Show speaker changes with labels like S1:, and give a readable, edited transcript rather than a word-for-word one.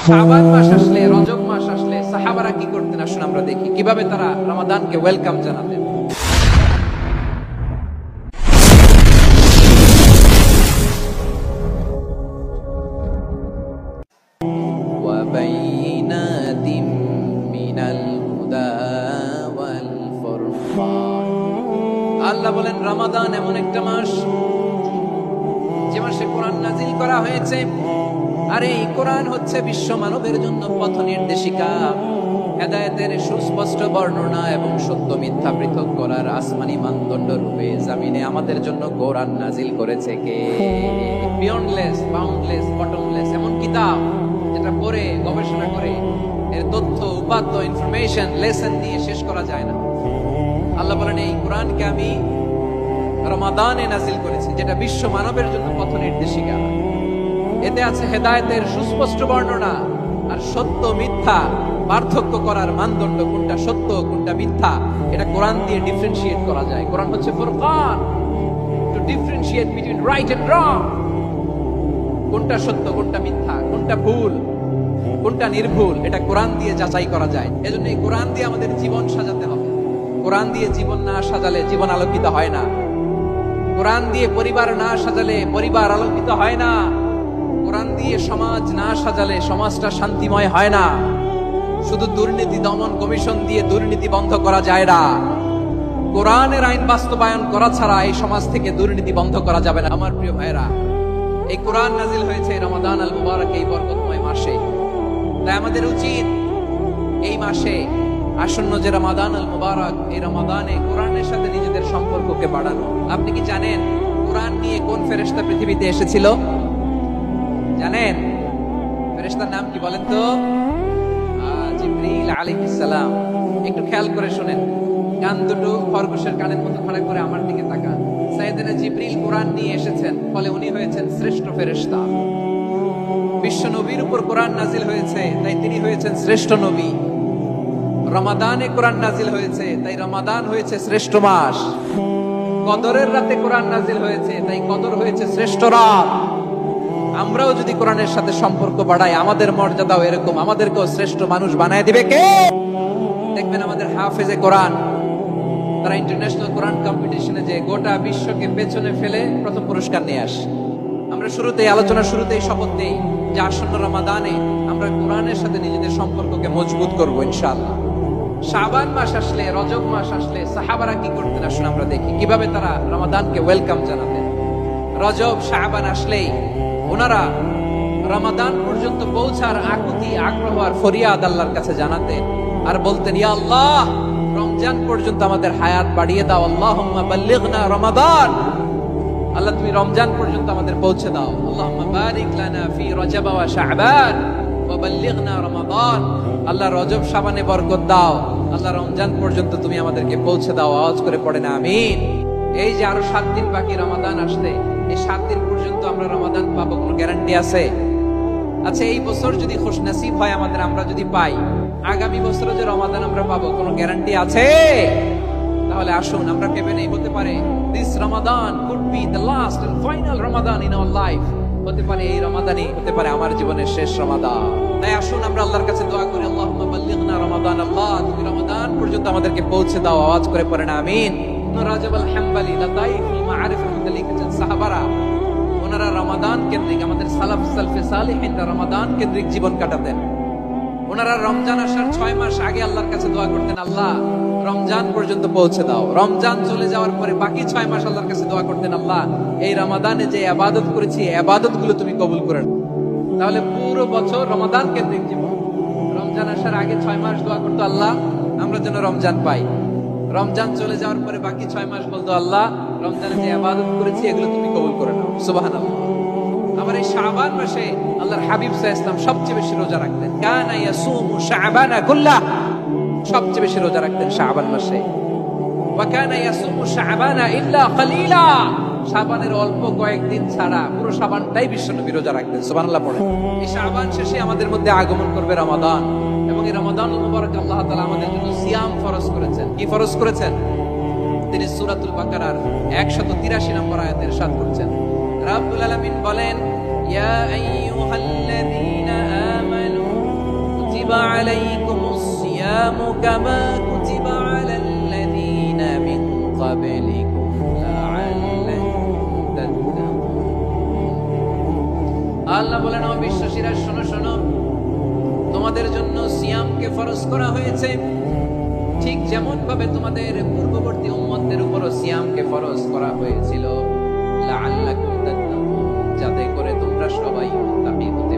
S1: শাবান মাস আসলে, রজব মাস আসলে সাহাবারা কি করতেন আসুন আমরা দেখি কিভাবে তারা রমাদানকে ওয়েলকাম জানাতেন। আল্লাহ বলেন রমাদান এমন একটা মাস যে মাসে কোরআন নাজিল করা হয়েছে, আর এই কোরআন হচ্ছে বিশ্ব মানবের জন্য পথ নির্দেশিকা, হেদায়েতের সুস্পষ্ট বর্ণনা এবং সত্য মিথ্যা পৃথক করার আসমানি মানদণ্ড রূপে জামিনে আমাদের জন্য কোরআন নাজিল করেছে কে? বিয়ন্ডলেস, বাউন্ডলেস, বটমলেস এমন কিতাব যেটা পড়ে গবেষণা করে এর তথ্য উপাত্ত ইনফরমেশন লেসন দিয়ে শেষ করা যায় না। আল্লাহ বলেন এই কোরআনকে আমি রমাদানে নাজিল করেছি, যেটা বিশ্ব মানবের জন্য পথ নির্দেশিকা। এতে আছে হেদায়েতের সুস্পষ্ট বর্ণনা আর সত্য মিথ্যা পার্থক্য করার মানদণ্ড, কোনটা সত্য কোনটা মিথ্যা এটা কোরআন দিয়ে ডিফারেন্সিয়েট করা যায়। কোরআন হচ্ছে ফুরকান, to differentiate between right and wrong, কোনটা সত্য কোনটা মিথ্যা, কোনটা ভুল কোনটা নির্ভুল, এটা কোরআন দিয়ে যাচাই করা যায়। এজন্য এই কোরআন দিয়ে আমাদের জীবন সাজাতে হবে। কোরআন দিয়ে জীবন না সাজালে জীবন আলোকিত হয় না। কোরআন দিয়ে পরিবার না সাজালে পরিবার আলোকিত হয় না। কোরআন দিয়ে সমাজ না সাজালে সমাজটা শান্তিময় হয় না। শুধু দুর্নীতি দমন কমিশন দিয়ে দুর্নীতি বন্ধ করা যায় না। কোরআনের আইন বাস্তবায়ন করা ছাড়া এই সমাজ থেকে দুর্নীতি বন্ধ করা যাবে না। আমার প্রিয় ভাইরা, এই কোরআন নাজিল হয়েছে রমাদান আল মুবারক, এই বরকতময় মাসে। তাই আমাদের উচিত এই মাসে আসন্ন যে রমাদান আল মুবারক, এই রমাদানে কোরআনের সাথে নিজেদের সম্পর্ককে বাড়ানো। আপনি কি জানেন কোরআন নিয়ে কোন ফেরেশতা পৃথিবীতে এসেছিল? জানেন ফেরেশতার নাম কি বলেন তো? জিবরিল আলাইহিস সালাম। একটু খেয়াল করে শুনেন, কান দুটো খরগোশের কানের মতো খাড়া করে আমার দিকে তাকান। সাইয়েদনা জিবরিল কোরআন নিয়ে এসেছেন, ফলে উনি হয়েছেন শ্রেষ্ঠ ফেরেশতা। বিশ্ব নবীর উপর কোরআন নাজিল হয়েছে, তাই তিনি হয়েছেন শ্রেষ্ঠ নবী। রমাদানে কোরআন নাজিল হয়েছে, তাই রমাদান হয়েছে শ্রেষ্ঠ মাস। কদরের রাতে কোরআন নাজিল হয়েছে, তাই কদর হয়েছে শ্রেষ্ঠ রাত। আমরাও যদি কোরআনের সাথে সম্পর্ক বাড়াই, আমাদের মর্যাদাও এরকম, আমাদেরকেও শ্রেষ্ঠ মানুষ বানায় দিবে কে? দেখবেন আমাদের হাফেজে কোরআন, তারা ইন্টারন্যাশনাল কোরআন কম্পিটিশনে যে গোটা বিশ্বকে পেছনে ফেলে প্রথম পুরস্কার নিয়ে আসে। আমরা শুরুতেই আলোচনার শুরুতেই শপথ নেই যে আসন্ন রমাদানে আমরা কোরআনের সাথে নিজেদের সম্পর্ককে মজবুত করব ইনশাআল্লাহ। শাবান মাস আসলে, রজব মাস আসলে সাহাবারা কি করতেন আসুন আমরা দেখি কিভাবে তারা রমাদানকে ওয়েলকাম জানাতেন। রজব শাবান আসলেই ওনারা রমাদান পর্যন্ত পৌঁছার আকুতি আগ্রহ আর ফরিয়াদ আল্লাহর কাছে জানাতেন আর বলতেন, ইয়া আল্লাহ, রমজান পর্যন্ত আমাদের হায়াত বাড়িয়ে দাও। আল্লাহুম্মা বাল্লিগনা রমাদান, আল্লাহ তুমি রমজান পর্যন্ত আমাদের পৌঁছে দাও। আল্লাহুম্মা বারিক লানা ফি রজব ওয়া শাবান ওয়া বাল্লিগনা রমাদান, আল্লাহ রজব শাবানে বরকত দাও, আল্লাহ রমজান পর্যন্ত তুমি আমাদেরকে পৌঁছে দাও। আওয়াজ করে পড়েন আমিন। এই যে আরো 7 দিন বাকি রমাদান আসতে, এই 7 দিন পর্যন্ত আমরা রমাদান পাবো, কোনো গ্যারান্টি আছে? আচ্ছা, এই বছর যদি খুশনসিব হয় আমাদের, আমরা যদি পাই, আগামী বছরে যে রমাদান আমরা পাবো কোনো গ্যারান্টি আছে? তাহলে আসুন আমরা ভেবে নেই, হতে পারে this Ramadan could be the last and final Ramadan in our life. হতে পারে এই রমাদানই হতে পারে আমার জীবনের শেষ রমাদান। তাই আসুন আমরা আল্লাহর কাছে দোয়া করি, আল্লাহুম্মা বাল্লিগনা রমাদান, আল্লাহ তুমি রমাদান পর্যন্ত আমাদেরকে পৌঁছে দাও। আওয়াজ করে পড়েন আমিন। রাজব আল হাম্বলি লাতাইফুল মাআরিফের মধ্যে লিখেছেন সাহাবারা ওনারা রমাদান কেন্দ্রিক, আমাদের সালাফ সালফে সালেহিনরা রমাদান কেন্দ্রিক জীবন কাটাতেন। ওনারা রমজান আসার 6 মাস আগে আল্লাহর কাছে দোয়া করতেন, আল্লাহ রমজান পর্যন্ত পৌঁছে দাও। রমজান চলে যাওয়ার পরে বাকি 6 মাস আল্লাহর কাছে দোয়া করতেন, আল্লাহ এই রমাদানে যে ইবাদত করেছি ইবাদত গুলো তুমি কবুল করে নাও। তাহলে পুরো বছর রমাদান কেন্দ্রিক জীবন। রমজান আসার আগে 6 মাস দোয়া করতো, আল্লাহ আমরা যেন রমজান পাই। রমজান চলে যাওয়ার পরে বাকি 6 মাস বলতো, আল্লাহ রমজানে যে ইবাদত করেছি এগুলো তুমি কবুল করে নাও। সুবহানাল্লাহ। আবার এই শাবান মাসে আল্লাহর হাবিব সাল্লাল্লাহু আলাইহি ওয়াসাল্লাম সবচেয়ে বেশি রোজা রাখতেন। কানা ইয়াসুমু শাবানা কুল্লাহ, সবচেয়ে বেশি রোজা রাখতেন শাবান মাসে। ওয়া কানা ইয়াসুমু শাবানা ইল্লা কালিলা, শাবানের অল্প কয়েকদিন ছাড়া পুরো শাবানটাই বিশ্বনবী রোজা রাখতেন। সুবহানাল্লাহ পড়েন। এই শাবান শেষে আমাদের মধ্যে আগমন করবে রমাদান, এবং এই রমাদান মুবারক আল্লাহ তাআলা আমাদের জন্য সিয়াম ফরজ করেছেন। কি ফরজ করেছেন? তিনি সূরাতুল বাকারার 183 নম্বর আয়াতে ইরশাদ করছেন, রাব্বুল আলামিন বলেন, ইয়া আইয়ুহাল্লাযীনা আমানু আলাইকুমুস সিয়ামু কামা কুতিবা আলাল্লাযীনা মিন ক্বাবলিকুম লাআল্লাকুম তাত্তাকুন। আল্লাহ বলেন, ও বিশ্বাসীরা শোনো শোনো, তোমাদের জন্য সিয়ামকে ফরজ করা হয়েছে, ঠিক যেমন ভাবে তোমাদের পূর্ববর্তী উম্মতদের উপরও সিয়ামকে ফরজ করা হয়েছিল, লাআল্লাকুম তাত্তাকুন, যাতে করে তোমরা সবাই মুত্তাকি হতে